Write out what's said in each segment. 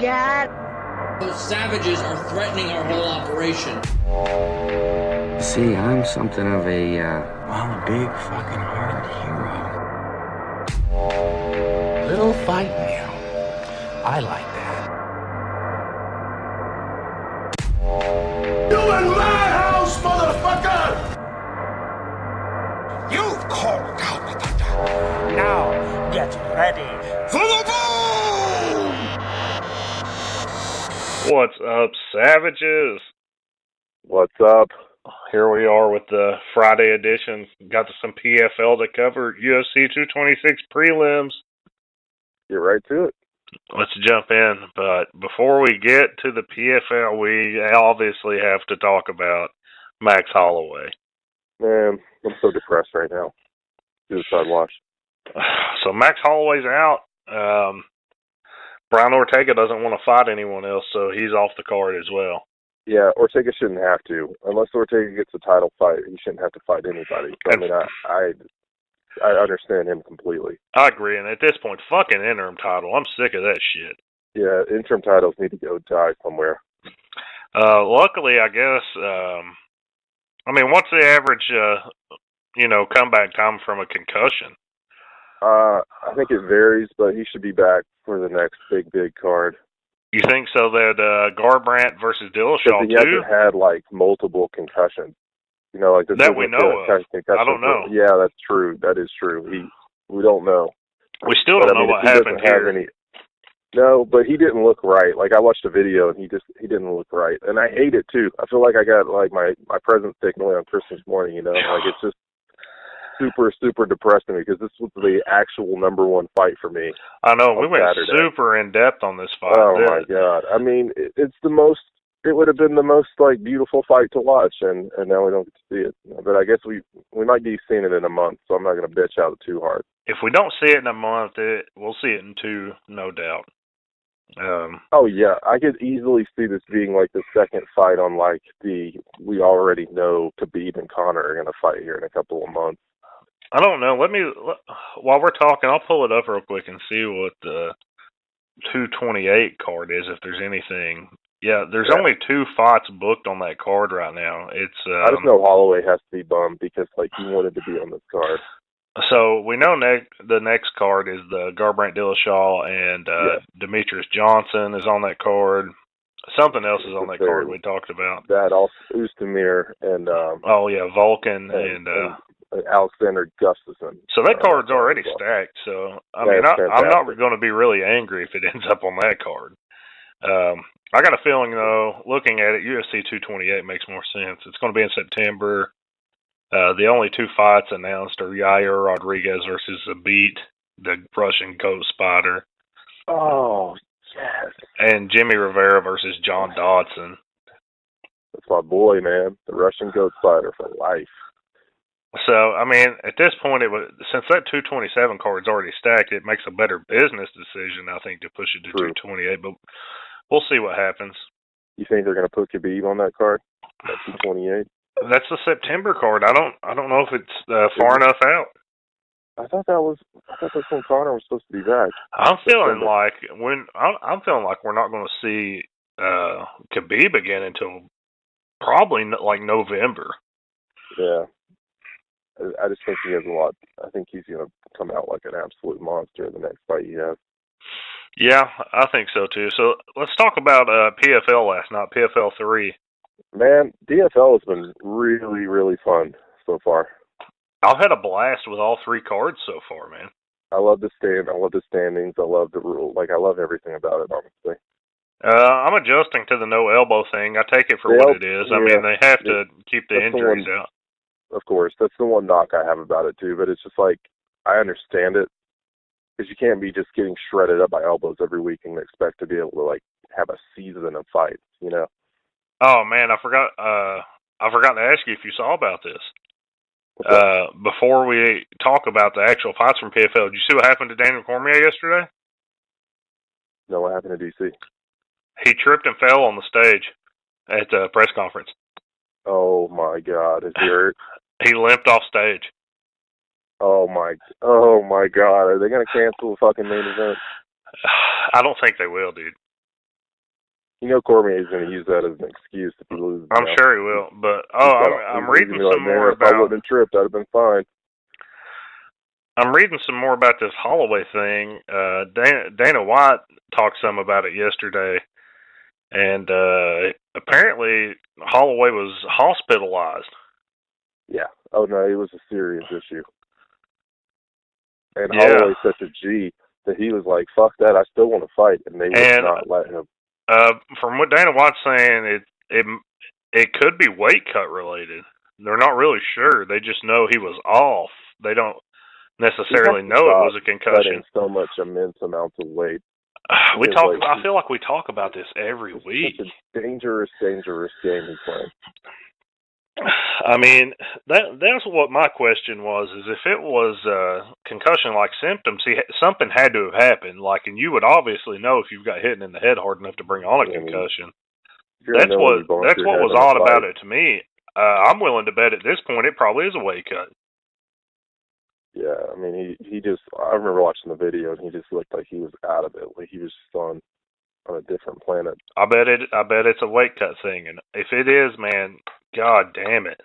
God. Those savages are threatening our whole operation. See, I'm something of a big fucking hearted hero. Little fight meal. I like that. You in my house, motherfucker! You've called out the thunder. Now, get ready for the boom! What's up, savages? What's up? Here we are with the Friday edition. Got some PFL to cover. UFC 226 prelims. Get right to it. Let's jump in. But before we get to the PFL, we obviously have to talk about Max Holloway. Man, I'm so depressed right now. Suicide watch. So Max Holloway's out. Brian Ortega doesn't want to fight anyone else, so he's off the card as well. Yeah, Ortega shouldn't have to. Unless Ortega gets a title fight, he shouldn't have to fight anybody. So, I mean, I understand him completely. I agree, and at this point, fucking interim title. I'm sick of that shit. Yeah, interim titles need to go die somewhere. Luckily, I guess, what's the average, comeback time from a concussion? I think it varies, but he should be back for the next big card. You think so that Garbrandt versus Dillashaw, he hasn't had, multiple concussions. This that we know of. I don't know. Yeah, that's true. That is true. We don't know. We still don't know what happened here. No, but he didn't look right. I watched a video, and he didn't look right. And I hate it, too. I feel like I got, my presents taken away on Christmas morning, it's just super depressing because this was the actual number one fight for me. I know. We went super in-depth on this fight. Oh, my God. I mean, it would have been the most, beautiful fight to watch, and now we don't get to see it. But I guess we might be seeing it in a month, so I'm not going to bitch out too hard. If we don't see it in a month, we'll see it in two, no doubt. Oh, yeah. I could easily see this being, the second fight on, we already know Khabib and Conor are going to fight here in a couple of months. I don't know. While we're talking, I'll pull it up real quick and see what the 228 card is, if there's anything. Yeah, there's only two fights booked on that card right now. I just know Holloway has to be bummed because, he wanted to be on this card. So we know the next card is the Garbrandt Dillashaw, and Demetrius Johnson is on that card. Something else is on that card we talked about. That also Oostamir and Vulcan and Alexander Gustafsson. So that card's already stacked. So I'm not going to be really angry if it ends up on that card. I got a feeling though, looking at it, UFC 228 makes more sense. It's going to be in September. The only two fights announced are Yair Rodriguez versus Zabit, the Russian goat spider. Oh, yes. And Jimmy Rivera versus John Dodson. That's my boy, man. The Russian goat spider for life. So, at this point, since that 227 card's already stacked, it makes a better business decision, I think, to push it to 228. But we'll see what happens. You think they're going to put Khabib on that card at 228? That's the September card. I don't know if it's far enough out. I thought that's when Conor was supposed to be back. I'm feeling like we're not going to see Khabib again until probably November. Yeah. I just think he has a lot. I think he's going to come out like an absolute monster in the next fight he has. Yeah, I think so too. So let's talk about PFL last night, PFL 3. Man, DFL has been really, really fun so far. I've had a blast with all three cards so far, man. I love the standings. I love the rule. I love everything about it, honestly. I'm adjusting to the no elbow thing. I take it for what it is. They have to keep the injuries out. Of course, that's the one knock I have about it too. But it's just I understand it because you can't be just getting shredded up by elbows every week and expect to be able to have a season of fights. Oh man, I forgot to ask you if you saw about this. Before we talk about the actual fights from PFL, did you see what happened to Daniel Cormier yesterday? No, what happened to DC? He tripped and fell on the stage at the press conference. Oh my God, is he hurt? He limped off stage. Oh my God, are they going to cancel the fucking main event? I don't think they will, dude. You know Cormier's going to use that as an excuse if he loses. I'm sure he will. But I'm reading some more about. If I wouldn't have tripped, I'd have been fine. I'm reading some more about this Holloway thing. Dana White talked some about it yesterday, and apparently Holloway was hospitalized. Yeah. Oh no, it was a serious issue. And Holloway's such a G that he was like, "Fuck that! I still want to fight," and they would not let him. From what Dana White's saying, it could be weight cut related. They're not really sure. They just know he was off. They don't necessarily know it was a concussion. So much immense amounts of weight. I feel like we talk about this every week. It's a dangerous game he's playing. I mean, that's what my question was, is if it was concussion-like symptoms, something had to have happened. And you would obviously know if you've got hit in the head hard enough to bring on a concussion. That's what was odd about it to me. I'm willing to bet at this point it probably is a weight cut. Yeah, I mean, he just, I remember watching the video, and he just looked like he was out of it. Like he was just on a different planet. I bet it's a weight cut thing, and if it is, man, God damn it.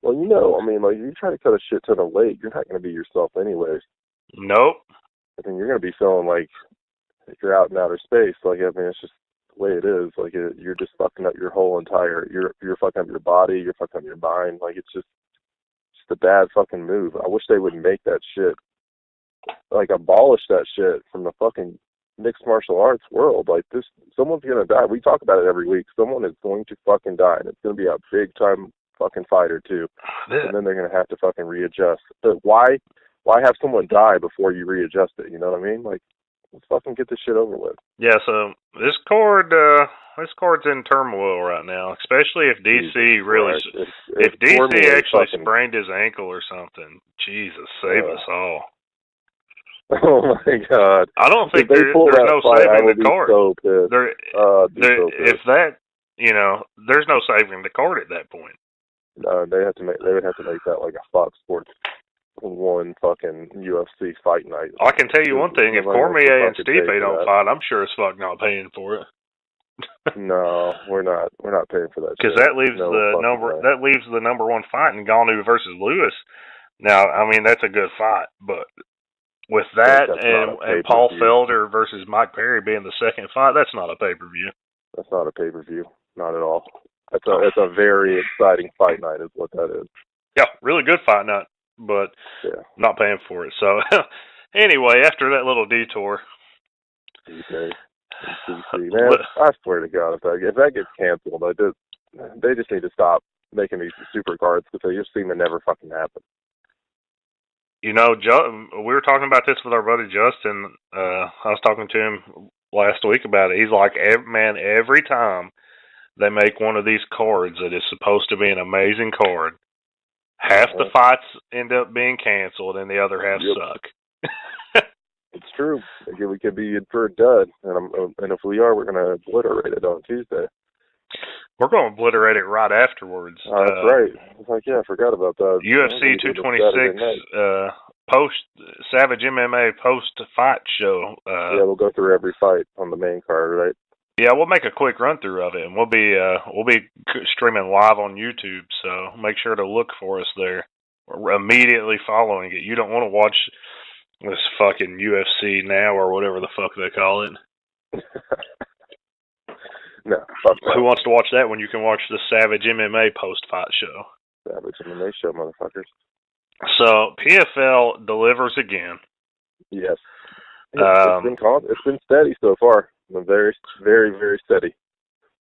Well, I mean, like, you try to cut a shit ton of weight, you're not going to be yourself anyways. Nope. I mean, you're going to be feeling like you're out in outer space. Like, I mean, it's just the way it is. Like, you're just fucking up your whole entire, you're fucking up your body, you're fucking up your mind. Like, it's just a bad fucking move. I wish they would make that shit, like, abolish that shit from the fucking mixed martial arts world. Like, someone's gonna die. We talk about it every week. Someone is going to fucking die, and it's gonna be a big time fucking fighter too. And then they're gonna have to fucking readjust. But why have someone die before you readjust it? You know what I mean? Like, let's fucking get this shit over with. Yeah. So this card's in turmoil right now, especially if DC if DC actually sprained his ankle or something. Jesus, save us all. Oh my God! I don't think there's no saving the card. So if that, there's no saving the card at that point. They would have to make that like a Fox Sports 1 fucking UFC fight night. I can tell you one thing: if Cormier and Stipe don't fight, I'm sure as fuck not paying for it. No, we're not. We're not paying for that. Because that leaves the number one fight in Ngannou versus Lewis. Now, I mean, that's a good fight, but with that and Paul Felder versus Mike Perry being the second fight, that's not a pay-per-view. That's not a pay-per-view. Not at all. That's a very exciting fight night is what that is. Yeah, really good fight night, but not paying for it. So, anyway, after that little detour. Okay. Man, I swear to God, if that gets canceled, they just need to stop making these super cards because they just seem to never fucking happen. We were talking about this with our buddy Justin. I was talking to him last week about it. He's like, every time they make one of these cards that is supposed to be an amazing card, half the fights end up being canceled and the other half suck. It's true. We could be in for a dud, and if we are, we're going to obliterate it on Tuesday. We're going to obliterate it right afterwards. That's right. It's like, I forgot about that. UFC 226 post Savage MMA post-fight show. We'll go through every fight on the main card, right? Yeah, we'll make a quick run-through of it, and we'll be streaming live on YouTube, so make sure to look for us there. We're immediately following it. You don't want to watch this fucking UFC now or whatever the fuck they call it. No, fuck that. Who wants to watch that when you can watch the Savage MMA post-fight show? Savage MMA show, motherfuckers. So, PFL delivers again. Yes. It's been steady so far. Very, very, very steady.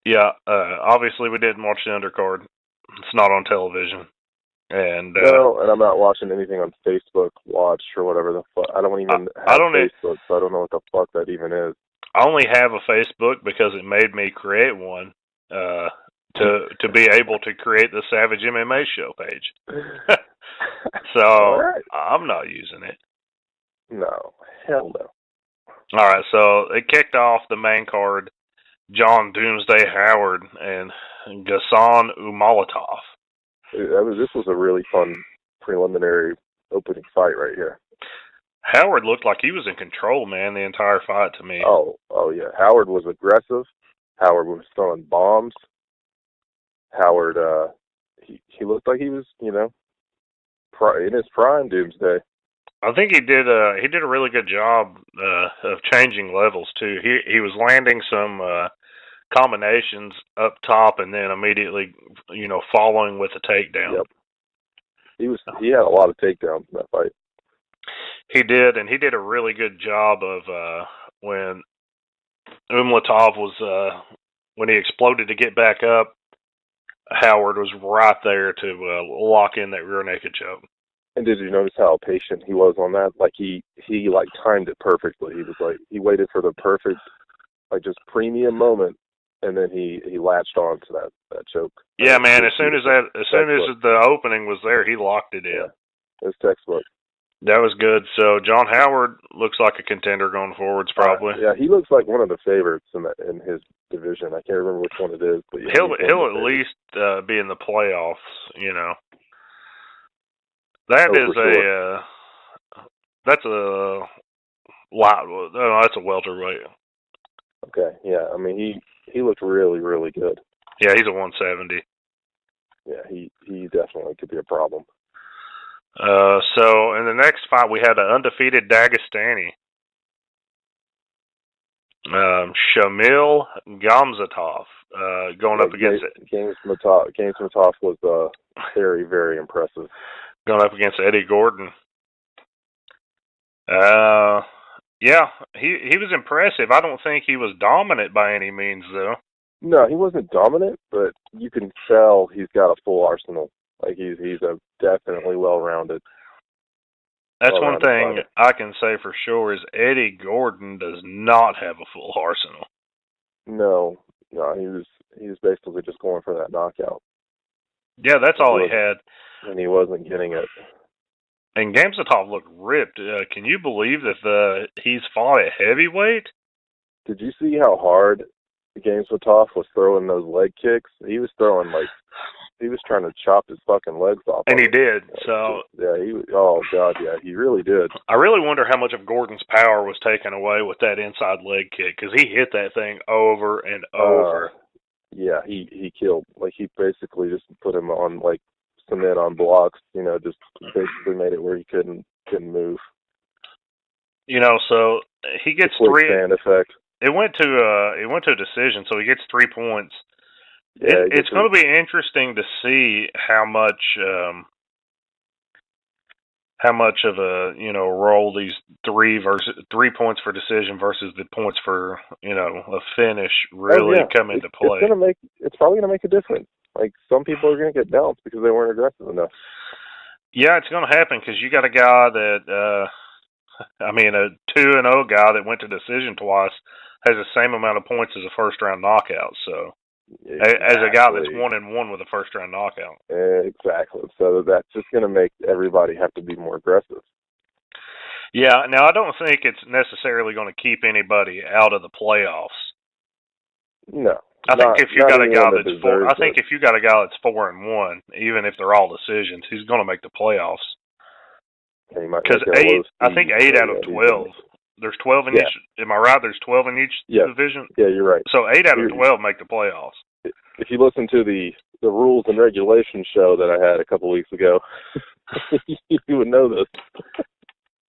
Yeah, obviously we didn't watch the undercard. It's not on television. And and I'm not watching anything on Facebook Watch or whatever the fuck. I don't even have Facebook, so I don't know what the fuck that even is. I only have a Facebook because it made me create one to be able to create the Savage MMA Show page. So right. I'm not using it. No, hell no. All right, so it kicked off the main card. John Doomsday Howard and Ghassan Umalatov. This was a really fun preliminary opening fight right here. Howard looked like he was in control, man, the entire fight to me. Oh yeah. Howard was aggressive. Howard was throwing bombs. Howard, he looked like he was, in his prime Doomsday. I think he did a really good job of changing levels too. He was landing some combinations up top and then immediately, following with a takedown. Yep. He had a lot of takedowns in that fight. He did, and he did a really good job of when Umlatov was when he exploded to get back up. Howard was right there to lock in that rear naked choke. And did you notice how patient he was on that? Like he timed it perfectly. He was like, he waited for the perfect, just premium moment, and then he latched on to that choke. Yeah, man. As soon as the opening was there, he locked it in. Yeah, it was textbook. That was good. So John Howard looks like a contender going forwards, probably. Yeah, he looks like one of the favorites in his division. I can't remember which one it is, but yeah, he'll at least be in the playoffs. That is sure. That's a light. No, that's a welterweight. Okay, yeah. I mean, he looked really, really good. Yeah, he's a 170. Yeah, he definitely could be a problem. So in the next fight, we had an undefeated Dagestani, Shamil Gamzatov, going up against Games Matov was very, very impressive. Going up against Eddie Gordon. Yeah, he was impressive. I don't think he was dominant by any means, though. No, he wasn't dominant, but you can tell he's got a full arsenal. Like he's a definitely well-rounded. That's one thing fighter. I can say for sure is Eddie Gordon does not have a full arsenal. No, he was basically just going for that knockout. Yeah, that's all he had. And he wasn't getting it. And Gamzatov looked ripped. Can you believe that he's fought at heavyweight? Did you see how hard Gamzatov was throwing those leg kicks? He was throwing he was trying to chop his fucking legs off. And he did. So yeah, oh god, yeah, he really did. I really wonder how much of Gordon's power was taken away with that inside leg kick, because he hit that thing over and over. Yeah, he killed. He basically just put him on cement on blocks. Just basically made it where he couldn't move. So he gets three. Stand effect. It went to a decision, so he gets 3 points. Yeah, it's going to be interesting to see how much of a role these 3 points for decision versus the points for a finish really come into play. It's probably gonna make a difference. Some people are gonna get bounced because they weren't aggressive enough. Yeah, it's gonna happen because you got a guy that a 2-0 guy that went to decision twice has the same amount of points as a first round knockout. So. Exactly. As a guy that's 1-1 with a first round knockout. Exactly. So that's just going to make everybody have to be more aggressive. Yeah. Now I don't think it's necessarily going to keep anybody out of the playoffs. No. I think if you got a guy that's 4-1, even if they're all decisions, he's going to make the playoffs. Because I think 8 out of 12. There's 12 in each. Am I right? There's 12 in each division? Yeah, you're right. So 8 out of 12 make the playoffs. If you listen to the rules and regulations show that I had a couple weeks ago, you would know this.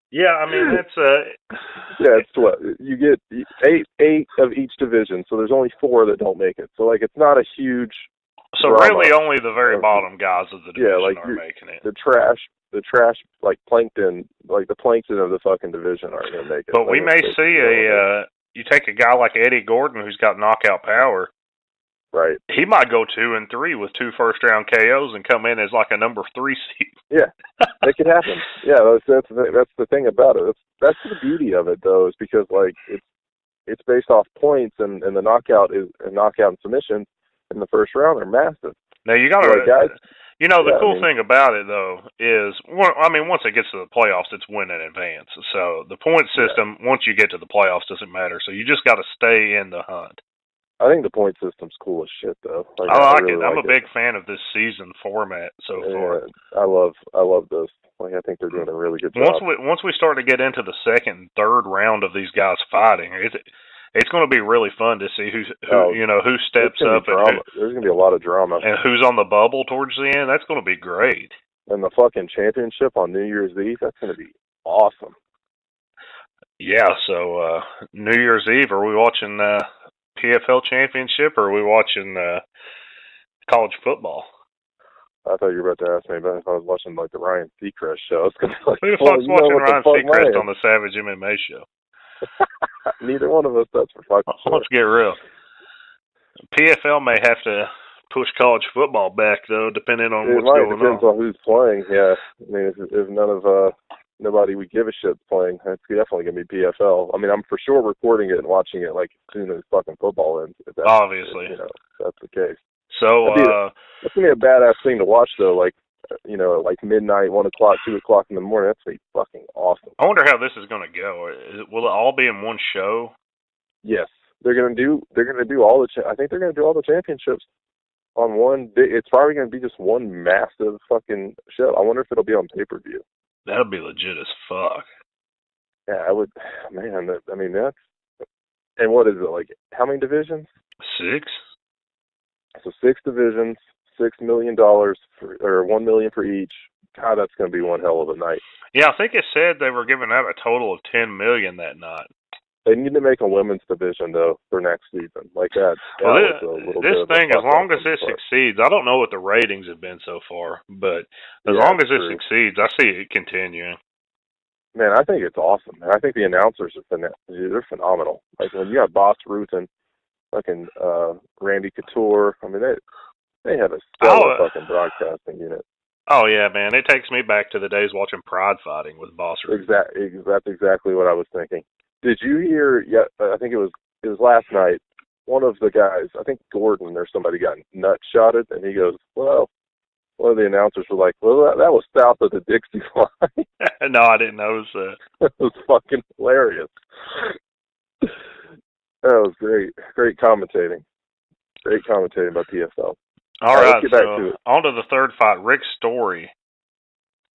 Yeah, that's it's what you get 8 of each division. So there's only 4 that don't make it. So it's not a huge. So really, only the very bottom guys of the division are making it. The trash plankton, the plankton of the fucking division aren't going to make it. But we may see you take a guy like Eddie Gordon who's got knockout power. Right. He might go 2-3 with 2 first-round KOs and come in as a number 3 seed. Yeah, that could happen. Yeah, that's the thing about it. That's the beauty of it, though, is because it's based off points, and the knockout and submission in the first round are massive. Now you got to guys. The cool thing about it, though, is, once it gets to the playoffs, it's win in advance. So the point system, once you get to the playoffs, doesn't matter. So you just got to stay in the hunt. I think the point system's cool as shit, though. I like it. I'm a big fan of this season format so far. I love this. I think they're doing a really good job. Once we start to get into the second and third round of these guys fighting, it's going to be really fun to see who steps up and there's going to be a lot of drama and who's on the bubble towards the end. That's going to be great. And the fucking championship on New Year's Eve, that's going to be awesome. Yeah, so New Year's Eve, are we watching PFL championship or are we watching college football? I thought you were about to ask me about if I was watching like the Ryan Seacrest show. It's gonna be like, who the fuck's watching Ryan Seacrest on the Savage MMA show? Neither one of us. That's for fucking sure. Let's get real. PFL may have to push college football back though, depending on what's going on. It depends on who's playing. Yeah, I mean, if nobody we give a shit's playing, it's definitely gonna be PFL. I mean, I'm for sure recording it and watching it like as soon as fucking football ends. Obviously, that's the case. So that's gonna be a badass thing to watch though. Like, like midnight, 1 o'clock, 2 o'clock in the morning. That's gonna be fucking awesome. I wonder how this is gonna go. Will it all be in one show? Yes, they're gonna do all I think they're gonna do all the championships on one. It's probably gonna be just one massive fucking show. I wonder if it'll be on pay-per-view. That'll be legit as fuck. Yeah, I would. Man, I mean that's. And what is it like? How many divisions? 6. So 6 divisions, $6 million or $1 million for each. God, that's going to be one hell of a night. Yeah, I think it said they were giving out a total of $10 million that night. They need to make a women's division though for next season, like that. Well, this thing, as long as it succeeds, I don't know what the ratings have been so far, but as long as it succeeds, I see it continuing. Man, I think it's awesome. Man, I think the announcers they're phenomenal. Like when you have Boss Ruth and fucking Randy Couture, I mean they have a stellar fucking broadcasting unit. Oh yeah, man! It takes me back to the days watching Pride Fighting with Boss Ruth. That's exactly what I was thinking. Did you hear? Yeah, I think it was last night. One of the guys, I think Gordon or somebody, got nut shotted, and he goes, "Well," one of the announcers were like, "Well, that was south of the Dixie line." No, I didn't notice that. It was fucking hilarious. That was great. Great commentating. Great commentating by PFL. All right, let's get back to it. On to the third fight, Rick Story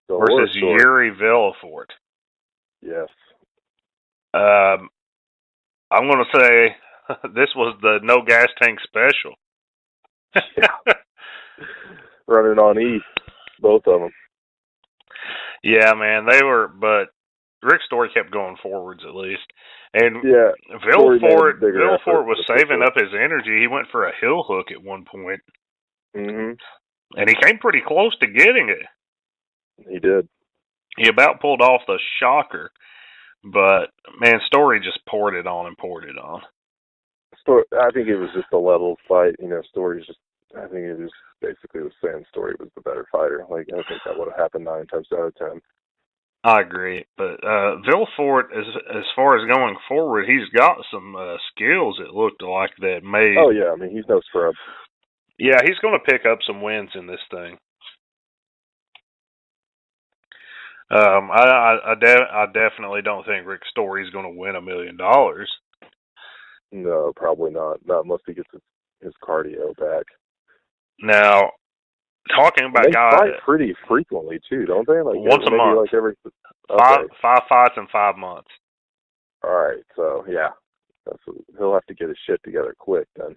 versus Yuri Villafort. Yes. I'm going to say this was the no gas tank special. Running on E, both of them. Yeah, man, they were, but Rick Story kept going forwards at least. And Villafort was saving up his energy. He went for a heel hook at one point. Mm-hmm. And he came pretty close to getting it. He did. He about pulled off the shocker. But, man, Story just poured it on. I think it was just a level fight. Story's just, I think it was basically was saying Story was the better fighter. Like, I think that would have happened 9 times out of 10. I agree. But Villafort, as far as going forward, he's got some skills, it looked like, that made... Oh, yeah. I mean, he's no scrub. Yeah, he's going to pick up some wins in this thing. I definitely don't think Rick Story's going to win $1 million. No, probably not. Not unless he gets his cardio back. Now, talking about guys, they fight pretty frequently too, don't they? Like once a month. Like every 5 fights in 5 months. All right, so yeah, he'll have to get his shit together quick then.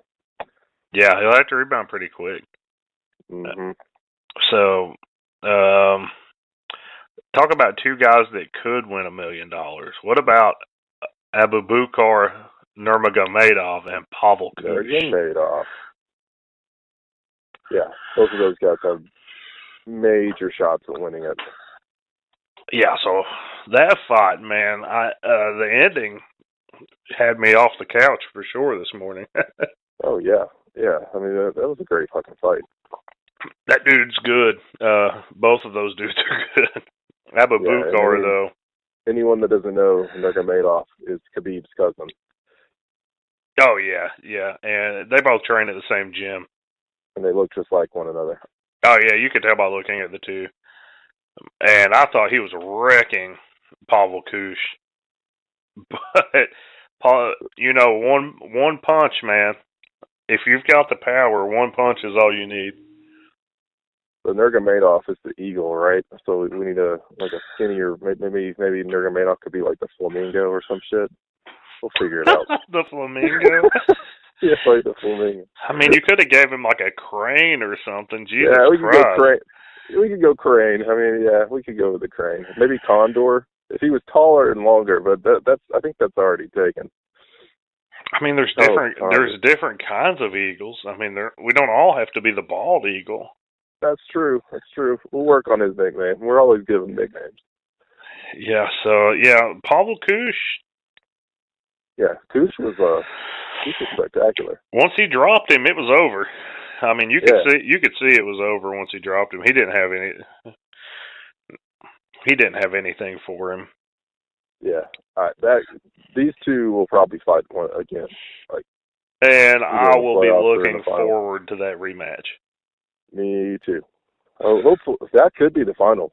Yeah, he'll have to rebound pretty quick. Mm-hmm. So, talk about 2 guys that could win $1 million. What about Abubakar Nurmagomedov and Pavel Kush? Nurmagomedov. Yeah, both of those guys have major shots at winning it. Yeah, so that fight, man, the ending had me off the couch for sure this morning. Oh, yeah. Yeah, I mean, that was a great fucking fight. That dude's good. Both of those dudes are good. Abubakar, though. Anyone that doesn't know Nurmagomedov is Khabib's cousin. Oh, yeah. And they both train at the same gym. And they look just like one another. Oh, yeah, you could tell by looking at the two. And I thought he was wrecking Pavel Kush. But, one punch, man. If you've got the power, one punch is all you need. So Nurmagomedov is the eagle, right? So we need a skinnier, maybe Nurmagomedov could be like the flamingo or some shit. We'll figure it out. The flamingo. Yeah, like the flamingo. I mean, you could have gave him like a crane or something. Jesus yeah, we Christ. could go crane. We could go crane. I mean, yeah, we could go with the crane. Maybe condor if he was taller and longer, but that's I think that's already taken. I mean, there's different kinds of eagles. I mean, we don't all have to be the bald eagle. That's true. That's true. We'll work on his nickname. We're always giving nicknames. Yeah. So yeah, Pavel Kush. Yeah, Kush was spectacular. Once he dropped him, it was over. I mean, you could see it was over once he dropped him. He didn't have anything for him. Yeah, these two will probably fight one again. And I will be looking forward to that rematch. Me too. Oh, hopefully that could be the final.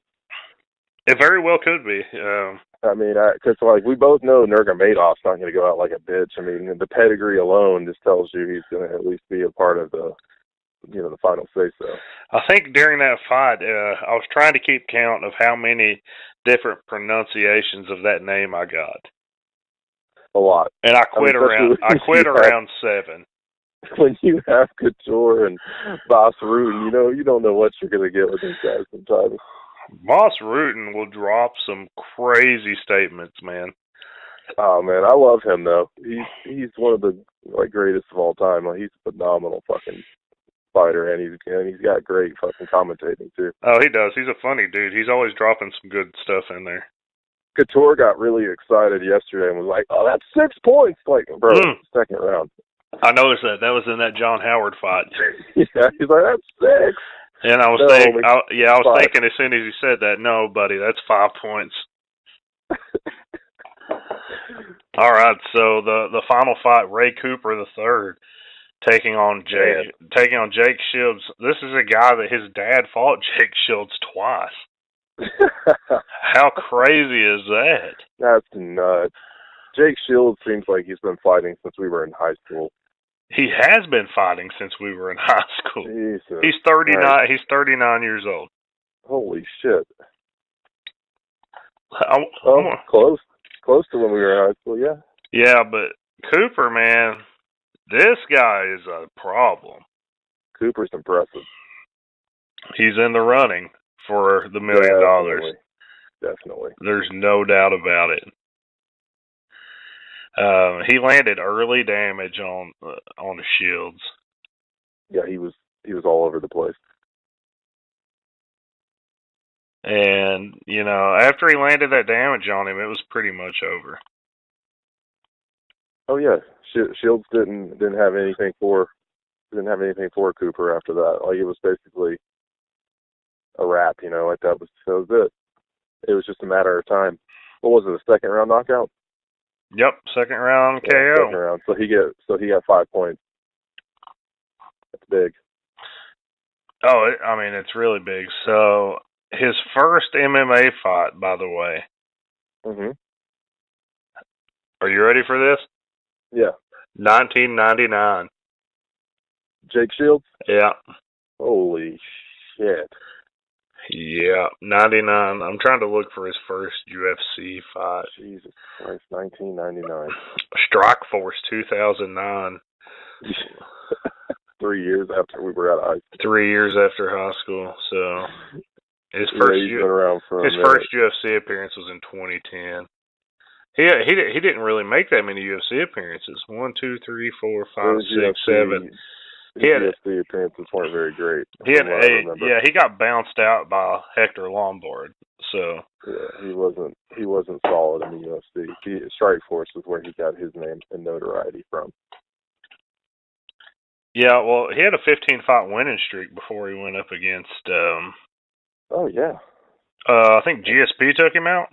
It very well could be. I mean, because we both know Nurmagomedov's not going to go out like a bitch. I mean, the pedigree alone just tells you he's going to at least be a part of the final say-so. I think during that fight, I was trying to keep count of how many different pronunciations of that name I got. A lot. And I quit around 7. When you have Couture and Boss Rutan, you don't know what you're going to get with these guys sometimes. Boss Rutan will drop some crazy statements, man. Oh man, I love him though. He's one of the greatest of all time. He's a phenomenal fucking fighter, and he's got great fucking commentating too. Oh, he does. He's a funny dude. He's always dropping some good stuff in there. Couture got really excited yesterday and was like, "Oh, that's 6 points!" Like, bro, second round. I noticed that. That was in that John Howard fight. Yeah, he's like, "That's 6." And I was thinking as soon as he said that, no, buddy, that's 5 points. All right, so the final fight, Ray Cooper III taking on Jake Shields. This is a guy that his dad fought Jake Shields twice. How crazy is that? That's nuts. Jake Shields seems like he's been fighting since we were in high school. He has been fighting since we were in high school. Jesus. He's 39. Right. He's 39 years old. Holy shit! Close to when we were in high school. Yeah. Yeah, but Cooper, man, this guy is a problem. Cooper's impressive. He's in the running for the $1 million. Definitely. There's no doubt about it. He landed early damage on the Shields. Yeah, he was all over the place. And after he landed that damage on him, it was pretty much over. Oh yeah, Shields didn't have anything for Cooper after that. Like, it was basically a wrap. That was it. It was just a matter of time. What was it? A second round knockout? Yep, second round KO. Second round. So he got 5 points. That's big. Oh, it's really big. So his first MMA fight, by the way. Mhm. Are you ready for this? Yeah. 1999. Jake Shields? Yeah. Holy shit. Yeah, 99. I'm trying to look for his first UFC fight. Jesus Christ, 1999. Strikeforce 2009. 3 years after we were out of high school. 3 years after high school. So his first UFC appearance was in 2010. He didn't really make that many UFC appearances. 1, 2, 3, 4, 5, 6, 7. His UFC appearances weren't very great. He got bounced out by Hector Lombard. So yeah, he wasn't solid in the UFC. Strikeforce is where he got his name and notoriety from. Yeah, well, he had a 15-fight winning streak before he went up against. Oh yeah. I think GSP took him out.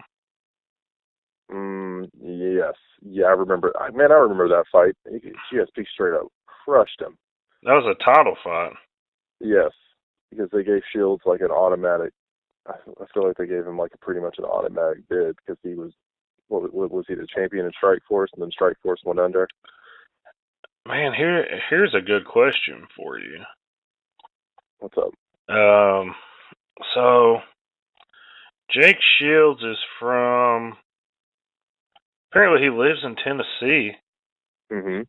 Yes. Yeah, I remember. Man, I remember that fight. GSP straight up crushed him. That was a title fight. Yes, because they gave Shields like an automatic. I feel like they gave him like pretty much an automatic bid because he was. What was he, the champion in Strikeforce, and then Strikeforce went under? Man, here's a good question for you. What's up? So Jake Shields is from Apparently he lives in Tennessee. Mm-hmm.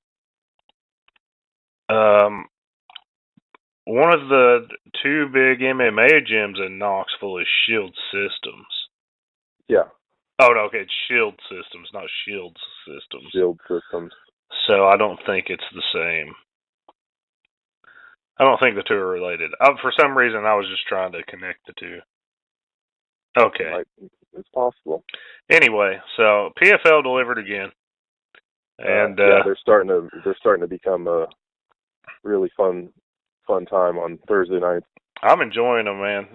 One of the two big MMA gyms in Knoxville is Shield Systems. Yeah. Oh, no, okay, it's Shield Systems, not Shields Systems. Shield Systems. So I don't think it's the same. I don't think the two are related. For some reason, I was just trying to connect the two. Okay. It's possible. Anyway, so PFL delivered again, and they're starting to become a really fun time on Thursday nights. I'm enjoying them, man.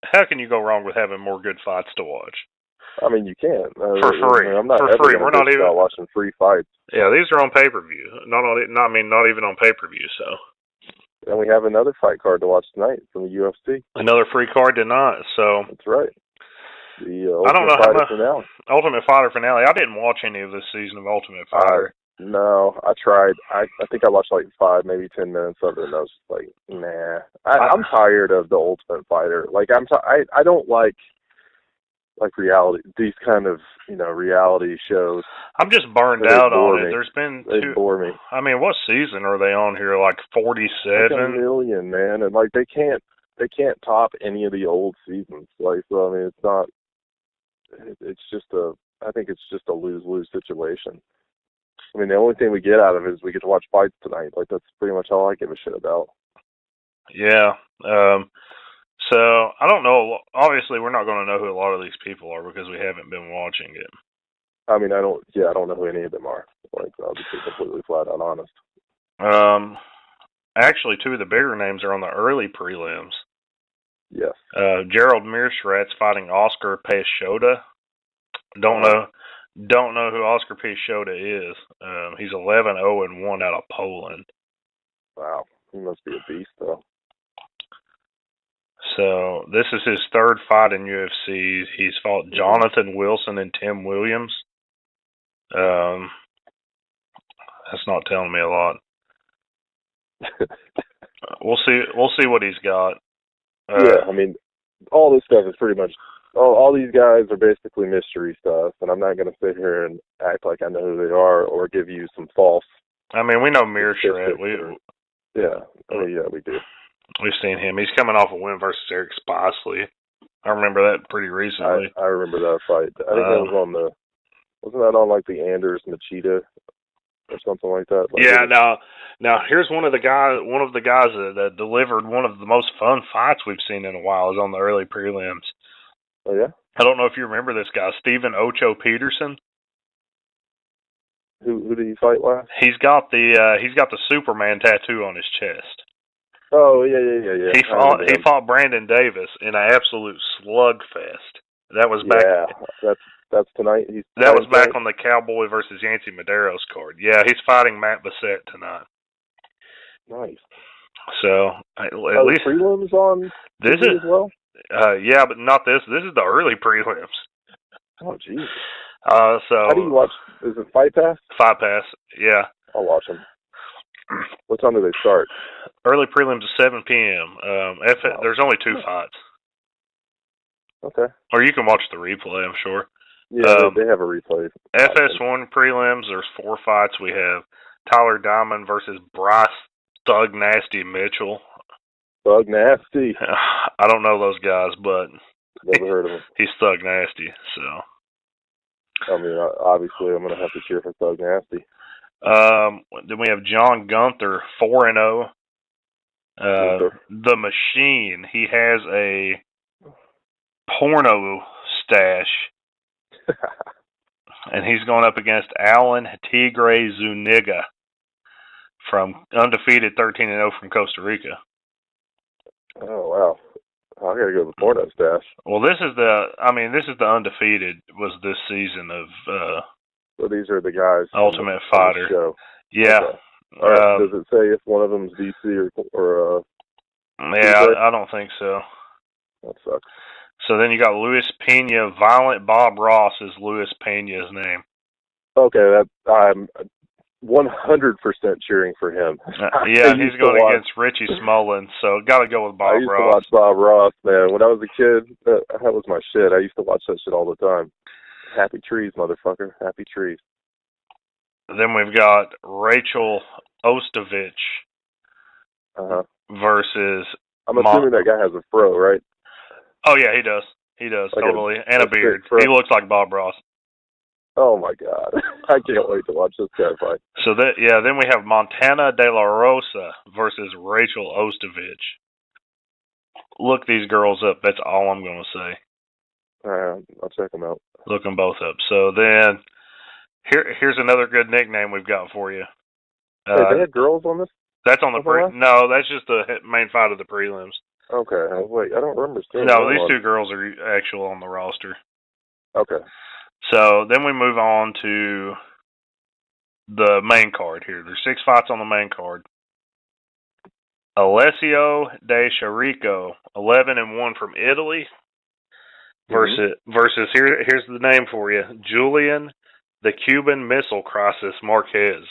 How can you go wrong with having more good fights to watch? I mean, you can for free. I'm not for ever free. We're not even watching free fights. Yeah, these are on pay-per-view. Not even on pay-per-view. So. And we have another fight card to watch tonight from the UFC. Another free card tonight. So. That's right. The Ultimate Fighter finale. Ultimate Fighter finale. I didn't watch any of this season of Ultimate Fighter. No, I tried. I think I watched like 5, maybe 10 minutes of it, and I was just like, nah. I'm tired of the Ultimate Fighter. Like I don't like reality, these kind of reality shows. I'm just burned out on it. There's been they bore me. I mean, what season are they on here? Like 47? Like 1 million, man, and like they can't top any of the old seasons. Like, so I mean, it's not. It's just I think it's just a lose-lose situation. I mean, the only thing we get out of it is we get to watch fights tonight. Like, that's pretty much all I give a shit about. Yeah. So, I don't know. Obviously, we're not going to know who a lot of these people are because we haven't been watching it. I mean, I don't know who any of them are. Like, I'll just be completely flat out honest. Actually, two of the bigger names are on the early prelims. Yes. Gerald Meerschaert's fighting Oscar Peixoto. Don't know who Oscar Peixoto is. He's 11-0-1 out of Poland. Wow, he must be a beast, though. So this is his third fight in UFC. He's fought Jonathan Wilson and Tim Williams. That's not telling me a lot. We'll see what he's got. Yeah, I mean, all this stuff is pretty much. All these guys are basically mystery stuff, and I'm not going to sit here and act like I know who they are or give you some false. I mean, we know Meerschaert. We do. We've seen him. He's coming off a win versus Eric Spicely. I remember that pretty recently. I remember that fight. I think that was wasn't that on like the Anders Machida or something like that? Like yeah. Now here's one of the guys that delivered one of the most fun fights we've seen in a while is on the early prelims. Oh yeah. I don't know if you remember this guy, Stephen Ocho Peterson. Who did he fight last? He's got the Superman tattoo on his chest. Oh yeah. He fought Brandon Davis in an absolute slugfest. That was back. Yeah, that's tonight. That was back on the Cowboy versus Yancy Medeiros card. Yeah, he's fighting Matt Bassett tonight. Nice. So at least prelims on this is as well. Yeah, but not this. This is the early prelims. Oh jeez. So how do you watch? Is it Fight Pass? Fight Pass. Yeah. I'll watch them. What time do they start? Early prelims at 7 p.m. There's only 2 fights. Okay. Or you can watch the replay, I'm sure. Yeah, they have a replay. FS1 prelims, there's 4 fights. We have Tyler Diamond versus Bryce Thug Nasty Mitchell. Thug Nasty. I don't know those guys, but never heard of him. He's Thug Nasty, so. I mean, obviously, I'm going to have to cheer for Thug Nasty. Then we have John Gunther, 4-0. The Machine. He has a porno stash. And he's going up against Alan Tigre Zuniga from undefeated 13-0 from Costa Rica. Oh, wow. I got to go to the porno stash. Well, this is the undefeated was this season of so these are the guys Ultimate Fighter. Show. Yeah. Okay. All right. Does it say if one of them's DC or yeah, I don't think so. That sucks. So then you got Luis Pena. Violent Bob Ross is Luis Pena's name. Okay, I'm 100% cheering for him. Yeah, he's going against Richie Smullen, so got to go with Bob Ross. I used to watch Bob Ross, man. When I was a kid, that was my shit. I used to watch that shit all the time. Happy trees, motherfucker. Happy trees. Then we've got Rachel Ostovich versus... I'm assuming that guy has a fro, right? Oh, yeah, he does. He does, like totally. And a beard. He looks like Bob Ross. Oh, my God. I can't wait to watch this guy fight. So, then we have Montana De La Rosa versus Rachel Ostovich. Look these girls up. That's all I'm going to say. All right, I'll check them out. Look them both up. So then, here's another good nickname we've got for you. Hey, they had girls on this? That's on the No, that's just the main fight of the prelims. Okay, wait, I don't remember seeing No, these two girls are actual on the roster. Okay. So then we move on to the main card here. There's 6 fights on the main card. Alessio De Chirico, 11-1 from Italy, versus here's the name for you, Julian the Cuban Missile Crisis Marquez.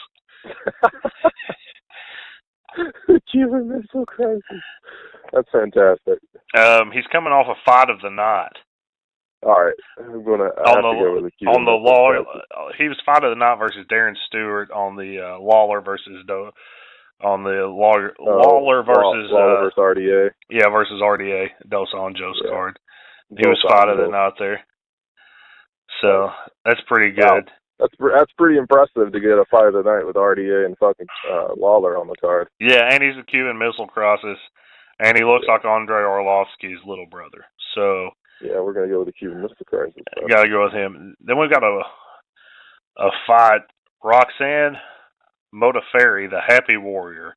The Cuban Missile Crisis. That's fantastic. He's coming off a fight of the night. All right, I'm gonna have to go with the Cuban on the Lawler. He was fight of the night versus Darren Stewart on the Lawler versus Lawler versus RDA. Yeah, versus RDA Dos Anjos card. He was fight of the night there. So that's pretty good. Wow. That's pretty impressive to get a fight of the night with RDA and fucking Lawler on the card. Yeah, and he's a Cuban Missile Crisis, and he looks like Andrei Arlovsky's little brother. So yeah, we're gonna go with the Cuban Missile Crisis. Got to go with him. Then we've got a fight: Roxanne Modafferi, the Happy Warrior,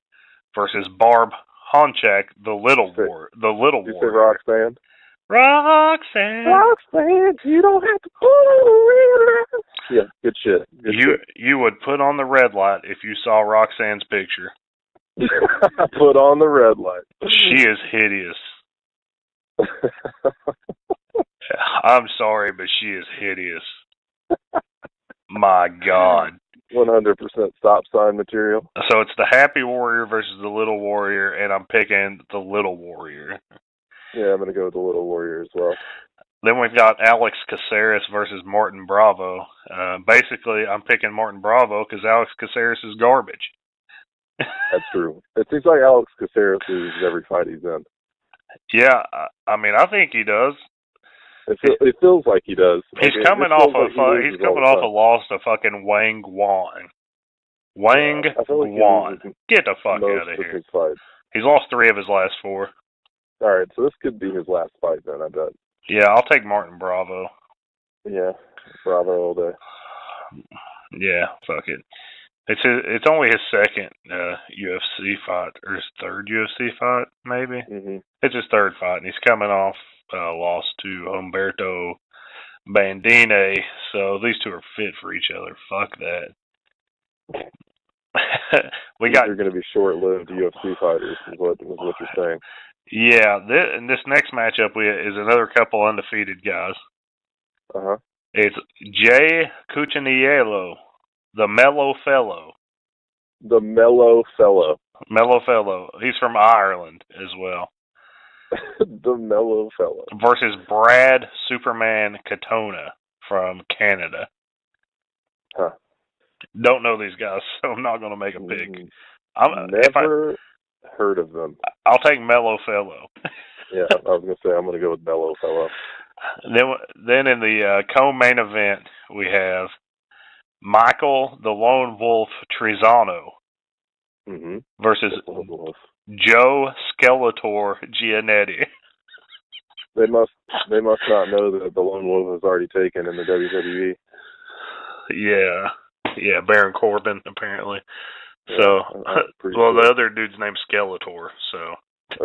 versus Barb Honchak, the Little Warrior. You say Roxanne? Roxanne, you don't have to pull. Yeah, good shit. You would put on the red light if you saw Roxanne's picture. Put on the red light. She is hideous. I'm sorry, but she is hideous. My God. 100% stop sign material. So it's the Happy Warrior versus the Little Warrior, and I'm picking the Little Warrior. Yeah, I'm going to go with the Little Warrior as well. Then we've got Alex Caceres versus Martin Bravo. Basically, I'm picking Martin Bravo because Alex Caceres is garbage. That's true. It seems like Alex Caceres loses every fight he's in. Yeah, I mean, I think he does. It feels like he does. He's coming off a loss to fucking Wang Guan. Wang Guan. Get the fuck out of here. He's lost 3 of his last 4. All right, so this could be his last fight then, I bet. Yeah, I'll take Martin Bravo. Yeah, Bravo all day. Yeah, fuck it. It's only his second UFC fight, or his third UFC fight, maybe. Mm-hmm. It's his third fight, and he's coming off loss to Humberto Bandini, so these two are fit for each other. Fuck that. They're going to be short-lived UFC fighters, is what you're saying. Yeah, this next matchup is another couple undefeated guys. Uh-huh. It's Jay Cuciniello, the Mellow Fellow. The Mellow Fellow. Mellow Fellow. He's from Ireland as well. The Mellow Fellow. Versus Brad Superman Katona from Canada. Huh. Don't know these guys, so I'm not going to make a pick. Never heard of them. I'll take Mellow Fellow. Yeah, I was going to say I'm going to go with Mellow Fellow. Then in the co-main event, we have Michael the Lone Wolf Trizano versus Joe Skeletor Giannetti. They must not know that the Lone Wolf is already taken in the WWE. Yeah, Baron Corbin apparently. So, the other dude's named Skeletor. So,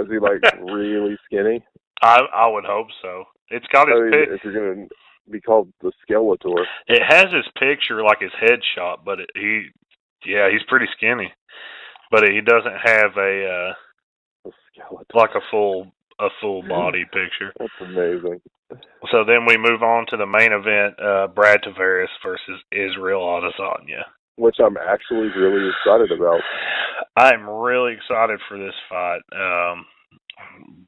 is he like really skinny? I would hope so. It's got his picture. If you're gonna be called the Skeletor, it has his picture, like his headshot, but he's pretty skinny. But he doesn't have a full body picture. That's amazing. So then we move on to the main event: Brad Tavares versus Israel Adesanya, which I'm actually really excited about. I'm really excited for this fight.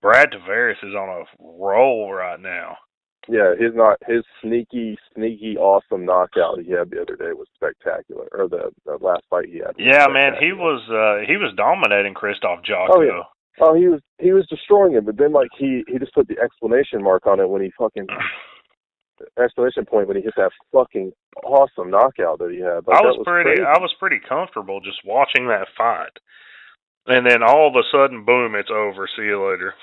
Brad Tavares is on a roll right now. Yeah, his sneaky, awesome knockout he had the other day was spectacular. Or the last fight he had. Yeah, man, he was dominating Krzysztof Jotko. Oh yeah. Oh, he was destroying him, but then like he just put the exclamation mark on it when he fucking exclamation point when he hit that fucking awesome knockout that he had. Like, I was pretty comfortable just watching that fight. And then all of a sudden, boom, it's over. See you later.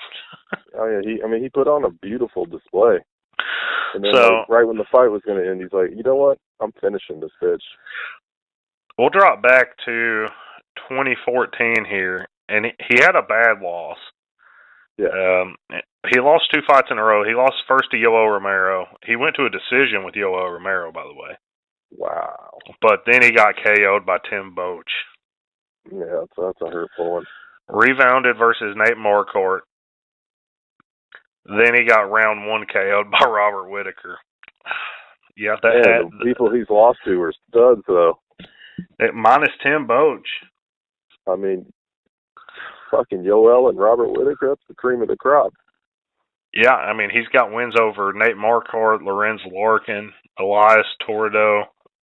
Oh yeah, he put on a beautiful display. And then right when the fight was going to end, he's like, you know what? I'm finishing this bitch. We'll drop back to 2014 here, and he had a bad loss. Yeah. He lost 2 fights in a row. He lost first to Yoel Romero. He went to a decision with Yoel Romero, by the way. Wow. But then he got KO'd by Tim Boach. Yeah, that's a hurtful one. Rebounded versus Nate Marquardt. Then he got round 1 KO'd by Robert Whittaker. Yeah, the people he's lost to are studs, though. Minus Tim Boach. I mean, fucking Yoel and Robert Whittaker, that's the cream of the crop. Yeah, I mean, he's got wins over Nate Marquardt, Lorenz Larkin, Elias Tordo,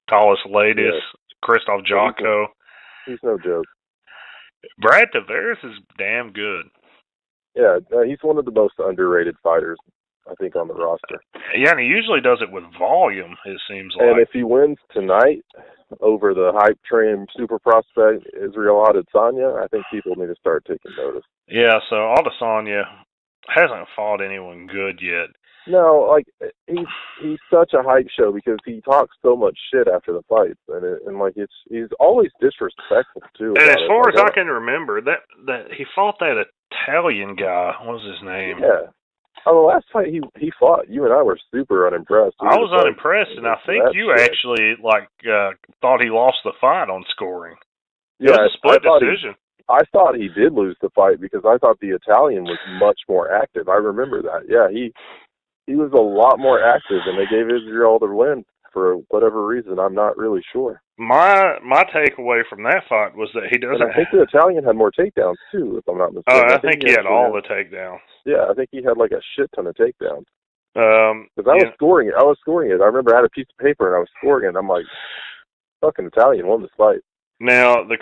Talis Ladis, Krzysztof Jotko. He's no joke. Brad Tavares is damn good. Yeah, he's one of the most underrated fighters, I think, on the roster. Yeah, and he usually does it with volume, it seems like. And if he wins tonight over the hype train super prospect Israel Adesanya, I think people need to start taking notice. Yeah, so Adesanya hasn't fought anyone good yet. No, like he's such a hype show because he talks so much shit after the fights, and like he's always disrespectful too. And as far as I can remember, that he fought that Italian guy. What was his name? Yeah. Oh, the last fight he fought, you and I were super unimpressed. I was unimpressed, and I think you actually thought he lost the fight on scoring. It was a split decision. I thought he did lose the fight because I thought the Italian was much more active. I remember that. Yeah, he was a lot more active, and they gave Israel the win for whatever reason. I'm not really sure. My takeaway from that fight was that he doesn't. And I think the Italian had more takedowns too, if I'm not mistaken. I think he had all the takedowns. Yeah, I think he had like a shit ton of takedowns. Because I was scoring it. I remember I had a piece of paper and I was scoring it. And I'm like, fucking Italian won this fight. Now, the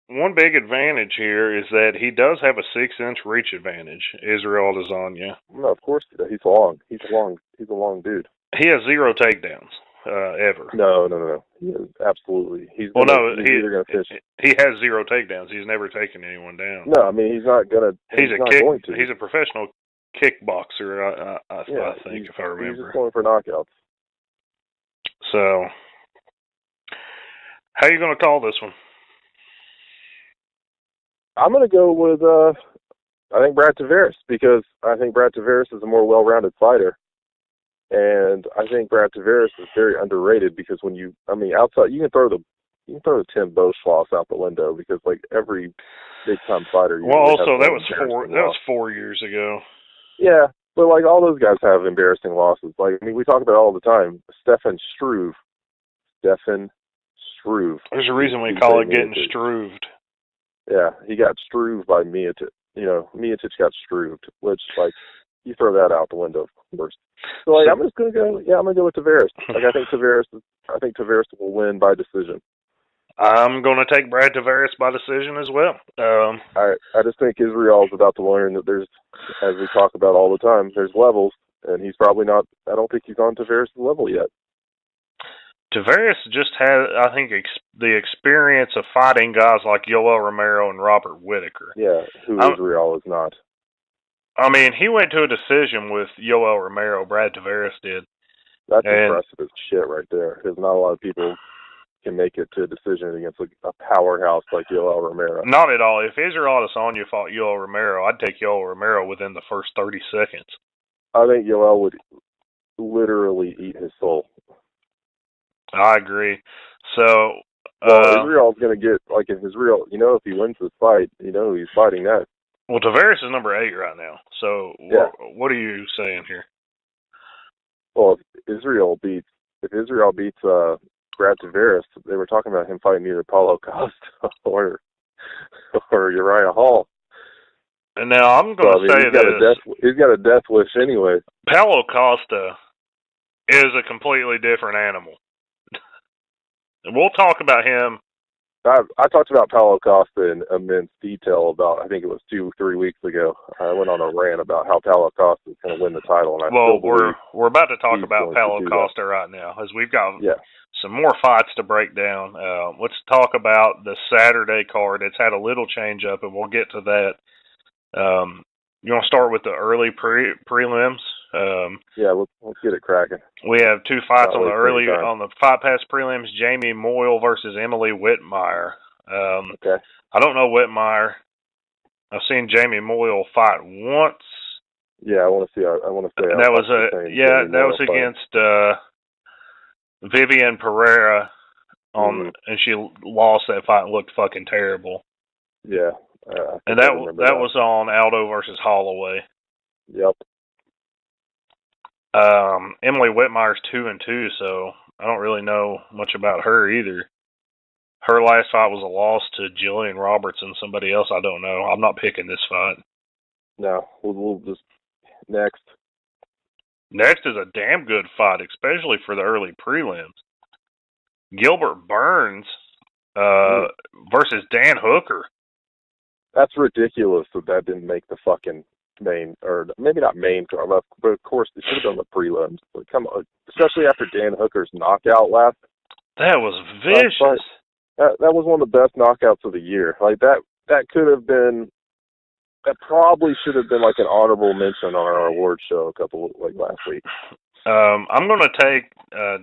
one big advantage here is that he does have a 6-inch reach advantage, Israel Adesanya. No, of course he does. He's long. He's a long dude. He has 0 takedowns, ever. No. He is absolutely. He's either going to finish. He has 0 takedowns. He's never taken anyone down. No, I mean, he's not going to. He's a professional kickboxer, I think, if I remember. He's just going for knockouts. So, how are you going to call this one? I'm going to go with, I think Brad Tavares, because I think Brad Tavares is a more well-rounded fighter. And I think Brad Tavares is very underrated because outside, you can throw the Tim Boach loss out the window because like every big-time fighter. Well, also that was 4 years ago. Yeah, but like all those guys have embarrassing losses. Like we talk about it all the time. Stefan Struve. There's a reason we call it getting Struved. Yeah, he got Struve by Miocic. Miocic got Struved, which like you throw that out the window, of course. So like I'm gonna go with Tavares. Like I think Tavares will win by decision. I'm gonna take Brad Tavares by decision as well. I just think Israel's about to learn that there's, as we talk about all the time, there's levels, and he's probably not. I don't think he's on Tavares' level yet. Tavares just has, I think, the experience of fighting guys like Yoel Romero and Robert Whittaker. Yeah, who Israel is not. I mean, he went to a decision with Yoel Romero. Brad Tavares did. That's impressive as shit right there. Because not a lot of people can make it to a decision against a powerhouse like Yoel Romero. Not at all. If Israel Adesanya fought Yoel Romero, I'd take Yoel Romero within the first 30 seconds. I think Yoel would literally eat his soul. I agree. So, Israel's going to get, if Israel, if he wins this fight, who he's fighting next. Well, Tavares is number 8 right now. So, what are you saying here? Well, if Israel beats Brad Tavares, they were talking about him fighting either Paulo Costa or Uriah Hall. And now I'm going to say he's got a death wish anyway. Paulo Costa is a completely different animal. And we'll talk about him. I talked about Paulo Costa in immense detail about, I think it was 2-3 weeks ago. I went on a rant about how Paulo Costa is going to win the title. And we're about to talk about Paulo Costa right now, as we've got some more fights to break down. Let's talk about the Saturday card. It's had a little change up, and we'll get to that. You want to start with the early prelims? Let's get it cracking. We have 2 fights on the Fight Pass prelims. Jamie Moyle versus Emily Whitmire. Okay. I don't know Whitmire. I've seen Jamie Moyle fight once. Yeah, I want to see. That was against Vivian Pereira and she lost that fight and looked fucking terrible. Yeah. And that was on Aldo versus Holloway. Yep. Emily Whitmire's 2-2, so I don't really know much about her either. Her last fight was a loss to Jillian Roberts and somebody else I don't know. I'm not picking this fight. No, we'll just next. Next is a damn good fight, especially for the early prelims. Gilbert Burns versus Dan Hooker. That's ridiculous that didn't make the fucking main, or maybe not main card, but of course they should have done the prelims. But come on, especially after Dan Hooker's knockout last. That was vicious. That was one of the best knockouts of the year. Like that could have been. That probably should have been like an honorable mention on our award show last week. I'm going to take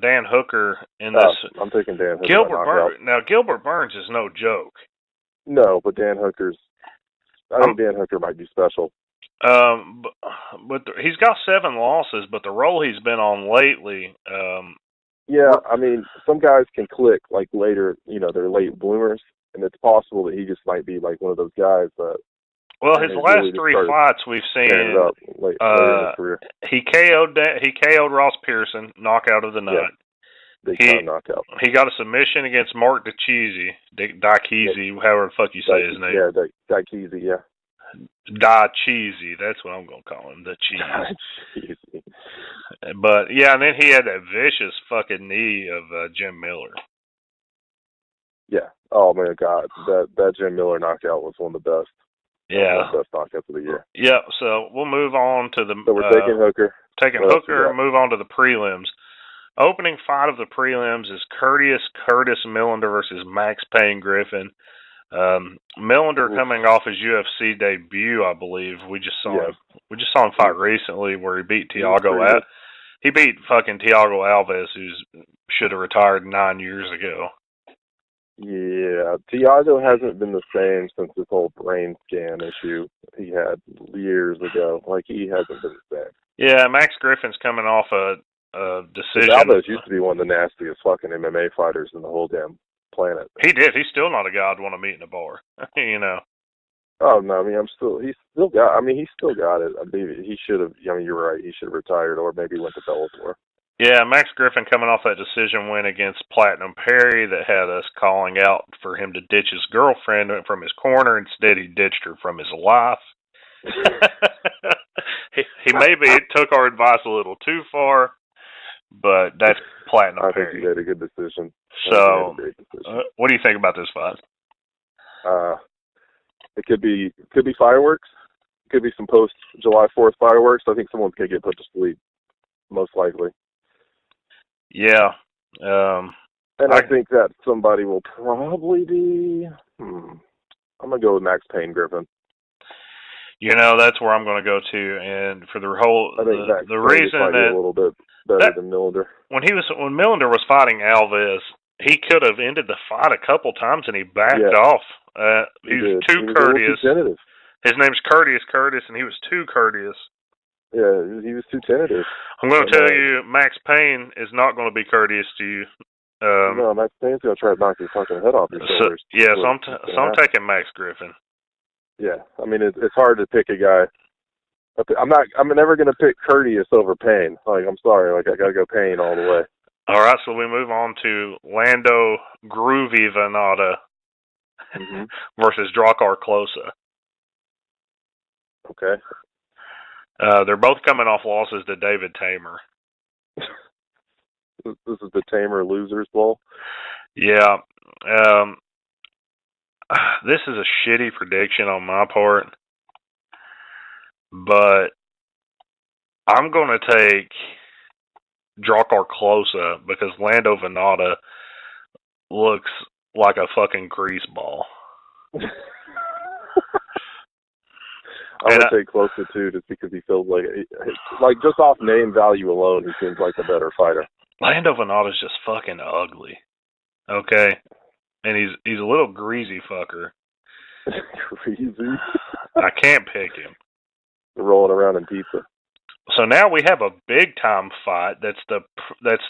Dan Hooker in this. I'm taking Dan Hooker. Gilbert Burns is no joke. No, but Dan Hooker's. I think Dan Hooker might be special. But he's got 7 losses, but the role he's been on lately. Yeah, I mean, some guys can click like later. They're late bloomers, and it's possible that he just might be like one of those guys that. Well, his last 3 fights we've seen, later in his career. He KO'd Ross Pearson, knockout of the night. Yeah. Big time knockout. He got a submission against Mark Diakese, however the fuck you say his name. Yeah, Diakese, yeah. Diakese, that's what I'm going to call him, the cheese. But, yeah, and then he had that vicious fucking knee of Jim Miller. Yeah. Oh, my God. That Jim Miller knockout was one of the best. Yeah. One of the best knockouts of the year. Yeah, so we'll move on to the... So we're taking Hooker. Hooker, move on to the prelims. Opening fight of the prelims is Curtis Millender versus Max Payne Griffin. Millender coming off his UFC debut, I believe. We just saw him fight recently where he beat he beat fucking Thiago Alves, who should have retired 9 years ago. Yeah, Thiago hasn't been the same since this whole brain scan issue he had years ago. Like, he hasn't been the same. Yeah, Max Griffin's coming off a decision. Alves used to be one of the nastiest fucking MMA fighters in the whole damn planet. He did. He's still not a guy I'd want to meet in a bar. Oh no, I mean he's still got it. I mean he should have. I mean you're right. He should have retired or maybe went to Bellator. Yeah, Max Griffin coming off that decision win against Platinum Perry that had us calling out for him to ditch his girlfriend from his corner. Instead, he ditched her from his life. he maybe took our advice a little too far, but that's Platinum Perry. I think he made a good decision. So, what do you think about this fight? It could be fireworks. It could be some post July 4th fireworks. I think someone's gonna get put to sleep, most likely. Yeah. And I think that somebody will probably be. I'm gonna go with Max Payne Griffin. That's where I'm going to go to, and for the whole the reason that a little bit better than Millender. When Millender was fighting Alves, he could have ended the fight a couple times, and he backed off. He was too courteous. His name's Curtis, and he was too courteous. Yeah, he was too tentative. I'm going to tell you, Max Payne is not going to be courteous to you. No, Max Payne's going to try to knock your fucking head off your shoulders. So I'm taking Max Griffin. Yeah, I mean it's hard to pick a guy. I'm never going to pick courteous over Payne. Like, I'm sorry, like I got to go Payne all the way. All right, so we move on to Lando Groovy Venata versus Drakkar Klose. Okay. They're both coming off losses to David Tamer. This is the Tamer Losers Bowl? Yeah. This is a shitty prediction on my part, but I'm going to take Drakkar Klose because Lando Venata looks like a fucking grease ball. I'm going to take Klose too, just because he feels like just off name value alone, he seems like a better fighter. Lando Venata's just fucking ugly. Okay? And he's a little greasy fucker. Greasy? I can't pick him. Rolling around in pizza. So now we have a big time fight. That's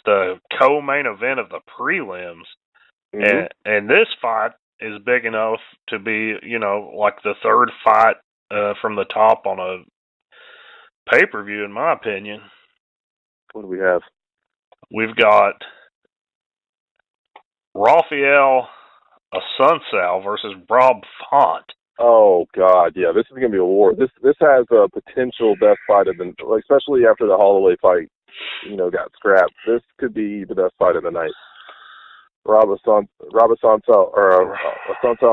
the co-main event of the prelims, and this fight is big enough to be, like the third fight from the top on a pay-per-view, in my opinion. What do we have? We've got Rafael Assunção versus Rob Font. Oh God, yeah, this is gonna be a war. This has a potential best fight of the, especially after the Holloway fight, got scrapped. This could be the best fight of the night. Assunção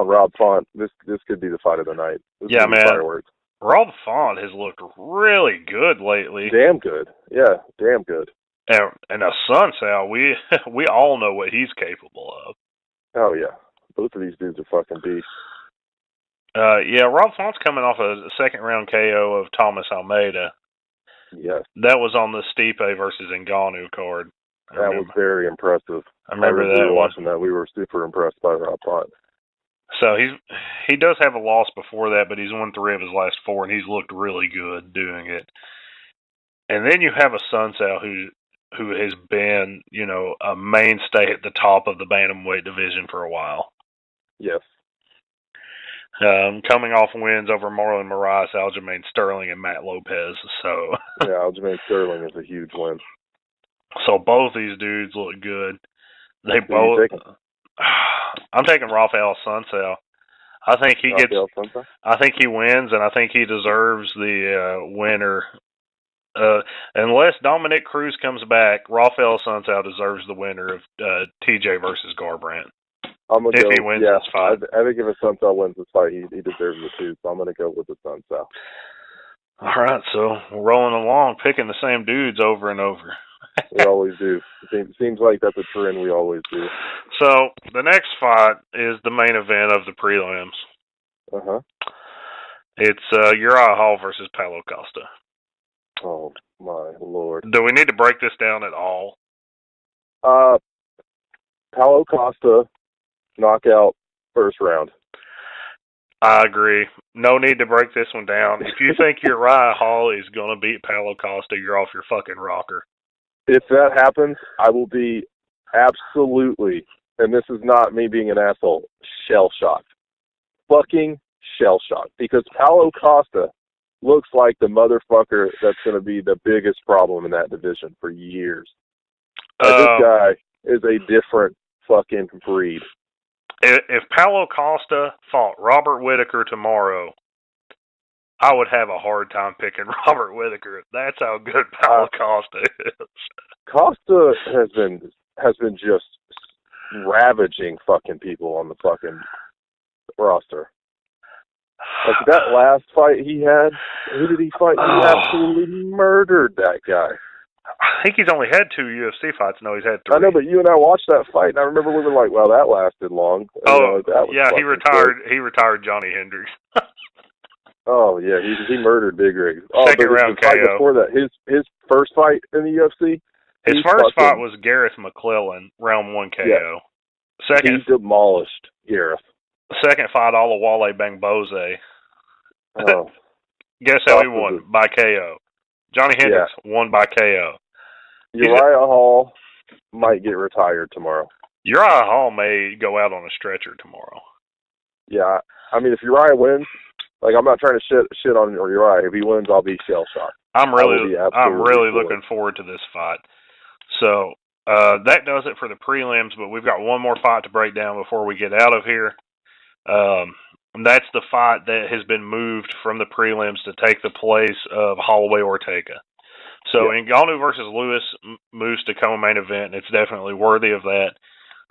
and Rob Font. This could be the fight of the night. Yeah, man. Fireworks. Rob Font has looked really good lately. Damn good. Yeah, damn good. And Assunção, we all know what he's capable of. Oh yeah, both of these dudes are fucking beasts. Yeah, Rob Font's coming off a second round KO of Thomas Almeida. Yes. That was on the Stipe versus Ngannou card. That was very impressive. I remember that. Watching that, we were super impressed by Rob Font. So he does have a loss before that, but he's won 3 of his last 4, and he's looked really good doing it. And then you have Assunção who has been, a mainstay at the top of the bantamweight division for a while. Yes. Coming off wins over Marlon Moraes, Aljamain Sterling, and Matt Lopez. So yeah, Aljamain Sterling is a huge win. So both these dudes look good. They both. I'm taking Rafael Assunção. I think he gets. I think he wins, and I think he deserves the winner. Unless Dominic Cruz comes back, Rafael Assunção deserves the winner of TJ versus Garbrandt. If he wins this fight. I think if Assunção wins this fight, he deserves it too. So I'm going to go with Assunção. All right, so we're rolling along, picking the same dudes over and over. We always do. It seems like that's a trend we always do. So the next fight is the main event of the prelims. Uh-huh. It's Uriah Hall versus Paulo Costa. Oh, my Lord. Do we need to break this down at all? Paulo Costa, knockout, first round. I agree. No need to break this one down. If you think Uriah Hall is going to beat Paulo Costa, you're off your fucking rocker. If that happens, I will be absolutely, and this is not me being an asshole, shell-shocked. Fucking shell-shocked. Because Paulo Costa looks like the motherfucker that's going to be the biggest problem in that division for years. This guy is a different fucking breed. If Paulo Costa fought Robert Whittaker tomorrow, I would have a hard time picking Robert Whittaker. That's how good Paulo Costa is. Costa has been just ravaging fucking people on the fucking roster. Like that last fight he had, who did he fight? He absolutely murdered that guy. I think he's only had 2 UFC fights. No, he's had 3. I know, but you and I watched that fight, and I remember we were like, "Well, that lasted long." He retired. He retired Johnny Hendricks. Oh yeah, he murdered Big Rig. Second round KO. Before that, his first fight in the UFC. His first fight was Gareth McClellan, round 1 KO. Yeah. Second, he demolished Gareth. Second fight, Olawale Bangbose. Oh. Guess how he won? By KO. Johnny Hendricks won by KO. Uriah Hall might get retired tomorrow. Uriah Hall may go out on a stretcher tomorrow. Yeah, I mean, if Uriah wins, I'm not trying to shit on Uriah. If he wins, I'll be shell-shocked. I'm really looking forward to this fight. So that does it for the prelims, but we've got one more fight to break down before we get out of here. that's the fight that has been moved from the prelims to take the place of Holloway Ortega. So Ngannou versus Lewis moves to co-main event, and it's definitely worthy of that.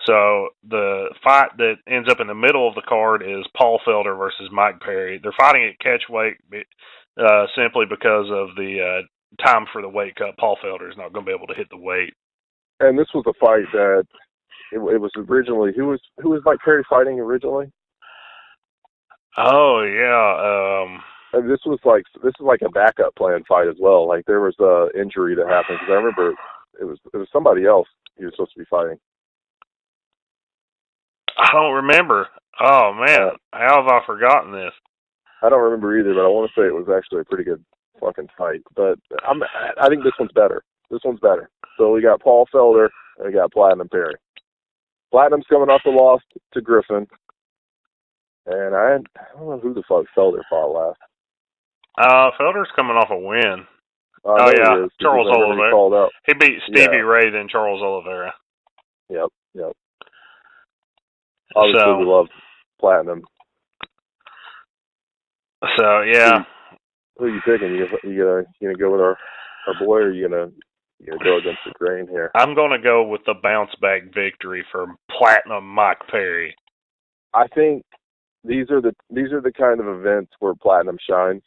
So the fight that ends up in the middle of the card is Paul Felder versus Mike Perry. They're fighting at catchweight simply because of the time for the weight cut. Paul Felder is not going to be able to hit the weight. And this was a fight that it was originally who was Mike Perry fighting originally? Oh yeah. And this is like a backup plan fight as well. Like there was a injury that happened because I remember it was somebody else he was supposed to be fighting. I don't remember. Oh man, how have I forgotten this? I don't remember either, but I want to say it was actually a pretty good fucking fight. But I think this one's better. This one's better. So we got Paul Felder and we got Platinum Perry. Platinum's coming off the loss to Griffin. And I don't know who the fuck Felder fought last. Felder's coming off a win. Oh yeah, he is, Charles Oliveira. He beat Stevie Ray, then Charles Oliveira. Yep. Obviously, we love Platinum. So yeah. Who are you picking? You gonna go with our boy, or you gonna go against the grain here? I'm gonna go with the bounce back victory for Platinum Mike Perry. I think these are the kind of events where Platinum shines.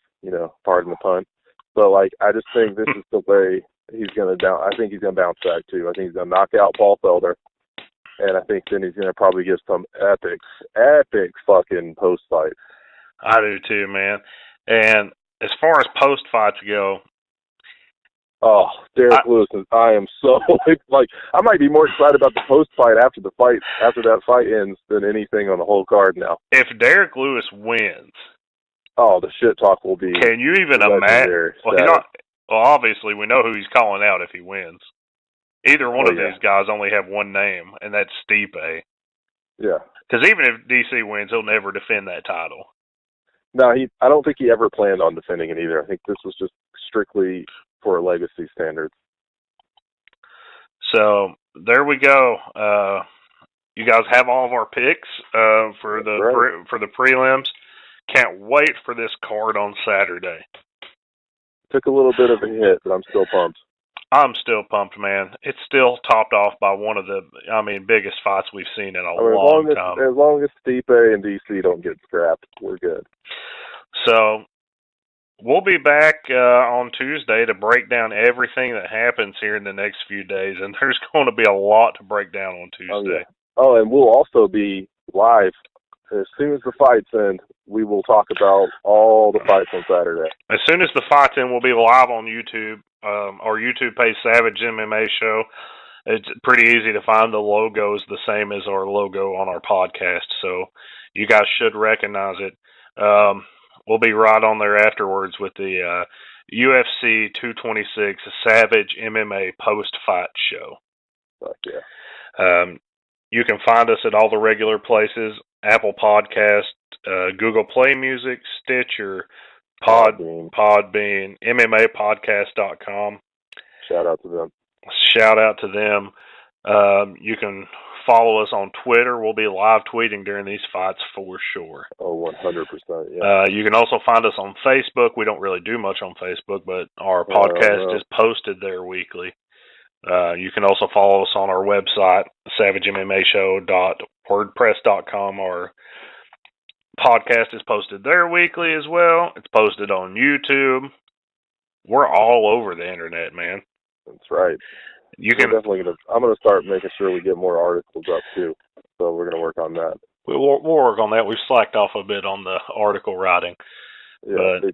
Pardon the pun. But I just think this is the way he's gonna down. I think he's gonna bounce back too. I think he's gonna knock out Paul Felder, and I think then he's gonna probably give some epic fucking post fight. I do too, man. And as far as post fights go, Derek Lewis, I am so I might be more excited about the post fight after that fight ends than anything on the whole card now. If Derek Lewis wins, the shit talk will be. Can you even imagine? Well, obviously we know who he's calling out if he wins. Either one of these guys only have one name, and that's Stipe. Yeah. Because even if DC wins, he'll never defend that title. No, I don't think he ever planned on defending it either. I think this was just strictly for legacy standards. So there we go. You guys have all of our picks for the prelims. Can't wait for this card on Saturday. Took a little bit of a hit, but I'm still pumped. I'm still pumped, man. It's still topped off by one of the, biggest fights we've seen in a long time. As long as Stipe and DC don't get scrapped, we're good. So we'll be back on Tuesday to break down everything that happens here in the next few days, and there's going to be a lot to break down on Tuesday. And we'll also be live. As soon as the fights end, we will talk about all the fights on Saturday. As soon as the fights end, we'll be live on YouTube. Our YouTube page, Savage MMA Show. It's pretty easy to find. The logo is the same as our logo on our podcast, so you guys should recognize it. We'll be right on there afterwards with the UFC 226 Savage MMA post-fight show. Fuck yeah. You can find us at all the regular places: Apple Podcast, Google Play Music, Stitcher, Podbean, MMApodcast.com. Shout out to them. You can follow us on Twitter. We'll be live tweeting during these fights for sure. Oh, 100%. Yeah. You can also find us on Facebook. We don't really do much on Facebook, but our podcast is posted there weekly. You can also follow us on our website, savagemmashow.wordpress.com. Our podcast is posted there weekly as well. It's posted on YouTube. We're all over the internet, man. That's right. I'm gonna start making sure we get more articles up too. So we're gonna work on that. We'll work on that. We've slacked off a bit on the article writing. Yeah, but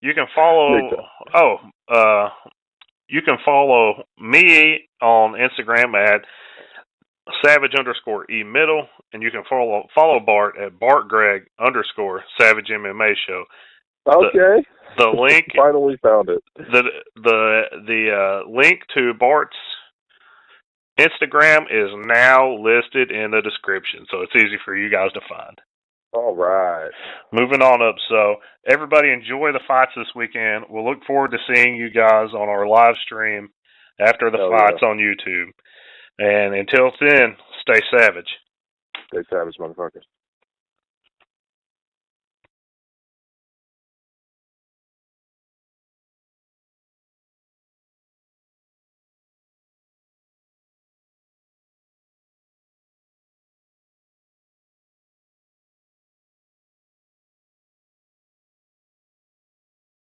you can follow. You can follow me on Instagram at Savage_E_middle, and you can follow Bart at BartGreg_Savage MMA Show. Okay. The link finally found it. The link to Bart's Instagram is now listed in the description, so it's easy for you guys to find. All right. Moving on up. So everybody enjoy the fights this weekend. We'll look forward to seeing you guys on our live stream after the fights on YouTube. And until then, stay savage. Stay savage, motherfuckers.